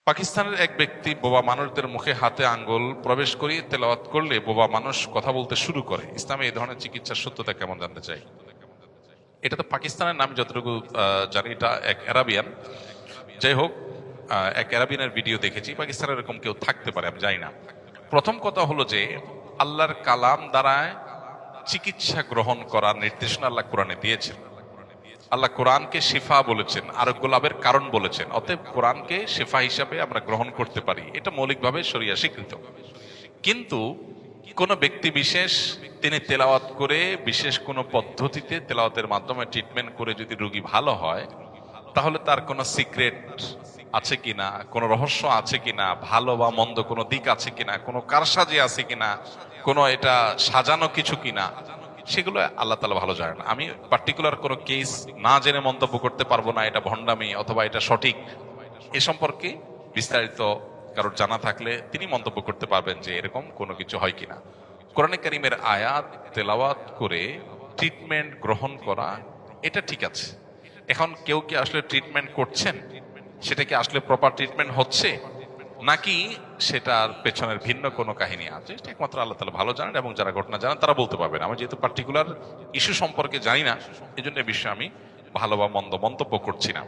পাকিস্তানের এক ব্যক্তি বোবা মানুষদের মুখে হাতে আঙ্গুল প্রবেশ করিয়ে তেলাওয়াত করলে বোবা মানুষ কথা বলতে শুরু করে। ইসলামে এই ধরনের চিকিৎসার সত্যতা কেমন জানতে চাই। এটা তো পাকিস্তানের নাম যতটুকু জানি, এটা এক অ্যারাবিয়ান। যাই হোক, এক অ্যারাবিয়ানের ভিডিও দেখেছি। পাকিস্তানের এরকম কেউ থাকতে পারে, আমি জানি না। প্রথম কথা হলো যে আল্লাহর কালাম দ্বারা চিকিৎসা গ্রহণ করার নির্দেশনা আল্লাহ কোরআনে দিয়েছেন। আল্লাহ কোরআনকে শিফা বলেছেন, আরোগ্য লাভের কারণ বলেছেন। অতএব কোরআনকে শিফা হিসাবে আমরা গ্রহণ করতে পারি, এটা মৌলিকভাবে শরিয়া স্বীকৃত। কিন্তু কোন ব্যক্তি বিশেষ তিনি তেলাওয়াত করে বিশেষ কোনো পদ্ধতিতে তেলাওয়াতের মাধ্যমে ট্রিটমেন্ট করে যদি রোগী ভালো হয়, তাহলে তার কোনো সিক্রেট আছে কিনা, কোনো রহস্য আছে কিনা, ভালো বা মন্দ কোনো দিক আছে কিনা, কোনো কারসাজি আছে কিনা, কোনো এটা সাজানো কিছু কিনা, সেগুলো আল্লাহ তাআলা ভালো জানেন। আমি পার্টিকুলার কোনো কেস না জেনে মন্তব্য করতে পারবো না এটা ভণ্ডামি অথবা এটা সঠিক। এ সম্পর্কে বিস্তারিত কারোর জানা থাকলে তিনি মন্তব্য করতে পারবেন যে এরকম কোনো কিছু হয় কিনা। কোরআনে কারীমের আয়াত তেলাওয়াত করে ট্রিটমেন্ট গ্রহণ করা এটা ঠিক আছে। এখন কেউ কি আসলে ট্রিটমেন্ট করছেন, সেটা কি আসলে প্রপার ট্রিটমেন্ট হচ্ছে, নাকি সেটার পেছনের ভিন্ন কোনো কাহিনী আছে, এটা একমাত্র আল্লাহ তাআলা ভালো জানেন, এবং যারা ঘটনা জানেন তারা বলতে পারবেন। আমি যেহেতু পার্টিকুলার ইস্যু সম্পর্কে জানি না, এই জন্য বিষয়ে আমি ভালো বা মন্দ মন্তব্য করছি না।